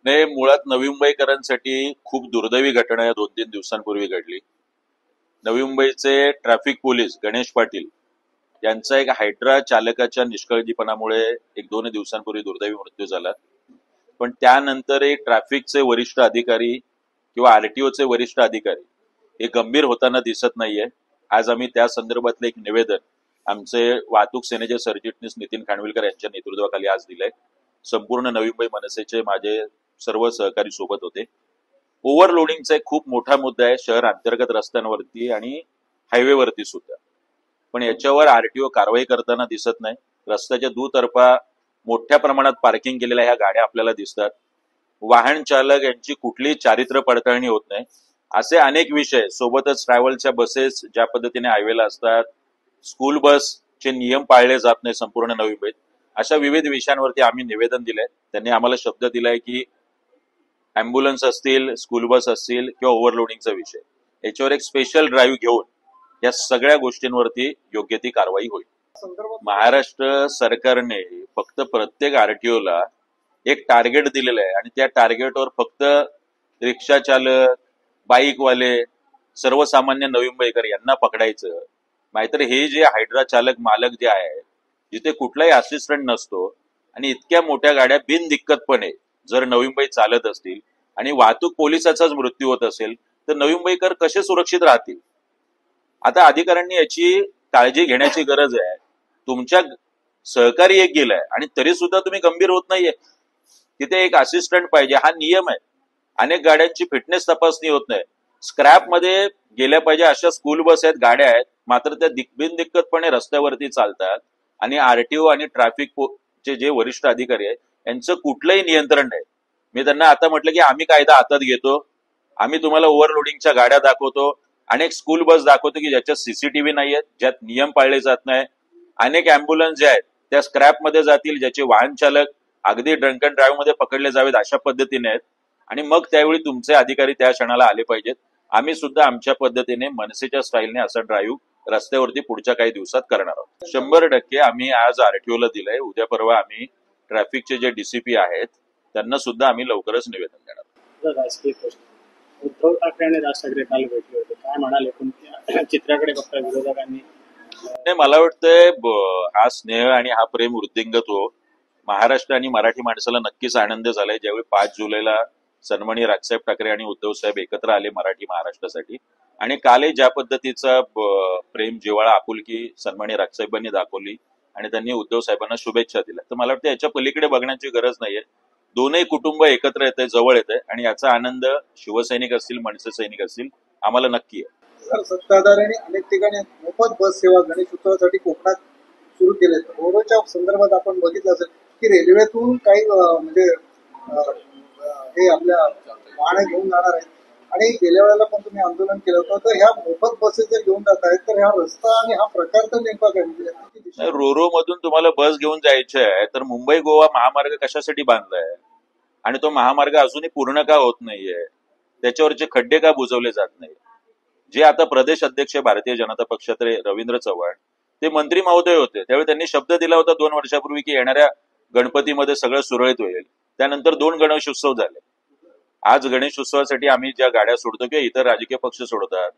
नाही, मुळात नवी मुंबईकरांसाठी खूप दुर्दैवी घटना या 2-3 दिवसांपूर्वी घडली. नवी मुंबईचे ट्रॅफिक पोलीस गणेश पाटील यांचा एक हायड्रा चालकाच्या निष्काळजीपणामुळे 1-2 दिवसांपूर्वी दुर्दैवी मृत्यू झाला. पण त्यानंतरही ट्रॅफिकचे वरिष्ठ अधिकारी किंवा आरटीओचे वरिष्ठ अधिकारी हे गंभीर होताना दिसत नाहीये. आज आम्ही त्या संदर्भातलं एक निवेदन आमचे वाहतूक सेनेचे सरचिटणीस नितीन खानविलकर यांच्या नेतृत्वाखाली आज दिलंय. संपूर्ण नवी मुंबई मनसेचे माझे सर्व सहकारी सोबत होते. ओव्हरलोडिंगचा एक खूप मोठा मुद्दा आहे शहर अंतर्गत रस्त्यांवरती आणि हायवेवरती सुद्धा. पण याच्यावर आरटीओ कारवाई करताना दिसत नाही. रस्त्याच्या दुतर्फा मोठ्या प्रमाणात पार्किंग केलेल्या ह्या गाड्या आपल्याला दिसतात. वाहन चालक यांची कुठलीही चारित्र्य पडताळणी होत नाही. असे अनेक विषय, सोबतच ट्रॅव्हलच्या बसेस ज्या पद्धतीने हायवेला असतात, स्कूल बसचे नियम पाळले जात नाही संपूर्ण नवी मुंबईत, अशा विविध विषयांवरती आम्ही निवेदन दिलंय. त्यांनी आम्हाला शब्द दिलाय की अँब्युलन्स असतील, स्कूल बस असतील किंवा ओव्हरलोडिंगचा विषय, याच्यावर एक स्पेशल ड्राईव्ह घेऊन या सगळ्या गोष्टींवरती योग्य ती कारवाई होईल. महाराष्ट्र सरकारने फक्त प्रत्येक आरटीओला एक टार्गेट दिलेलं आहे आणि त्या टार्गेटवर फक्त रिक्षा चालक, बाईकवाले, सर्वसामान्य नवी मुंबईकर यांना पकडायचं. नाहीतर हे जे हायड्रा चालक मालक जे आहे, जिथे कुठलाही असिस्टंट नसतो आणि इतक्या मोठ्या गाड्या बिनदिक्कतपणे जर नवी मुंबईत चालत असतील आणि वाहतूक पोलिसाचाच मृत्यू होत असेल तर नवी मुंबईकर कसे सुरक्षित राहतील? आता अधिकाऱ्यांनी याची काळजी घेण्याची गरज आहे. तुमच्या सहकारी एक गेलाय आणि तरी सुद्धा तुम्ही गंभीर होत नाहीये. तिथे एक असिस्टंट पाहिजे, हा नियम आहे. अनेक गाड्यांची फिटनेस तपासणी होत नाही. स्क्रॅप मध्ये गेल्या पाहिजे अशा स्कूल बस आहेत, गाड्या आहेत, मात्र त्या बिनदिक्कतपणे रस्त्यावरती चालतात आणि आरटीओ आणि ट्रॅफिकचे जे वरिष्ठ अधिकारी आहेत यांचं कुठलंही नियंत्रण नाही. मी त्यांना आता म्हटलं की आम्ही कायदा हातात घेतो, आम्ही तुम्हाला ओव्हरलोडिंगच्या गाड्या दाखवतो, अनेक स्कूल बस दाखवतो की ज्याच्यात सीसीटीव्ही नाहीयेत, ज्यात नियम पाळले जात नाही. अनेक अँब्युलन्स जे आहेत त्या स्क्रॅप मध्ये जातील, ज्याचे वाहन चालक अगदी ड्रंक अँड ड्राईव्ह मध्ये पकडले जावेत अशा पद्धतीने आहेत. आणि मग त्यावेळी तुमचे अधिकारी त्या क्षणाला आले पाहिजेत. आम्ही सुद्धा आमच्या पद्धतीने मनसेच्या स्टाईलने असा ड्राईव्ह रस्त्यावरती पुढच्या काही दिवसात करणार आहोत. 100% आम्ही आज आरटीओला दिलंय. उद्या परवा आम्ही ट्रॅफिकचे जे डीसीपी आहेत त्यांना सुद्धा आम्ही लवकरच निवेदन देणार. राजकीय प्रश्न, उद्धव ठाकरे आणि राज ठाकरे काल भेटले होते, काय म्हणाले? कोणत्या चित्राकडे बघता विरोधकांनी? नाही, मला वाटतंय हा स्नेह आणि हा प्रेम वृद्धिंगत हो. महाराष्ट्र आणि मराठी माणसाला नक्कीच आनंद झालाय ज्यावेळी 5 जुलैला सन्माननीय राजसाहेब ठाकरे आणि उद्धव साहेब एकत्र आले मराठी महाराष्ट्रासाठी. आणि कालही ज्या पद्धतीचा प्रेम, जिव्हाळा, आपुलकी सन्माननीय राजसाहेबांनी दाखवली आणि त्यांनी उद्धव साहेबांना शुभेच्छा दिल्या, तर मला वाटतं याच्या पलीकडे बघण्याची गरज नाहीये. दोनही कुटुंब एकत्र येत आहे, जवळ येत आहे आणि याचा आनंद शिवसैनिक असतील, मनसे सैनिक असतील, आम्हाला नक्की आहे. सत्ताधाऱ्यांनी अनेक ठिकाणी मोफत बस सेवा गणेश उत्सवासाठी कोकणात सुरू केले. रोडच्या संदर्भात आपण बघितलं असेल की रेल्वेतून काही म्हणजे हे आपल्या वाहनं घेऊन जाणार आहेत आणि गेल्या वेळेला पण तुम्ही आंदोलन केलं होतं. तर ह्या मोफत बसेस जर घेऊन जात आहेत तर ह्या रस्ता आणि हा प्रकार तर नेमका काय? म्हणजे रोरो मधून तुम्हाला बस घेऊन जायचे आहे तर मुंबई गोवा महामार्ग कशासाठी बांधलाय आणि तो महामार्ग अजूनही पूर्ण का होत नाहीये? त्याच्यावरचे खड्डे का बुजवले जात नाही? जे आता प्रदेश अध्यक्ष भारतीय जनता पक्षाचे रवींद्र चव्हाण ते मंत्री महोदय होते, त्यावेळी त्यांनी शब्द दिला होता 2 वर्षापूर्वी की येणाऱ्या गणपतीमध्ये सगळं सुरळीत होईल. त्यानंतर 2 गणेश उत्सव झाले. आज गणेश उत्सवासाठी आम्ही ज्या गाड्या सोडतो किंवा इतर राजकीय पक्ष सोडतात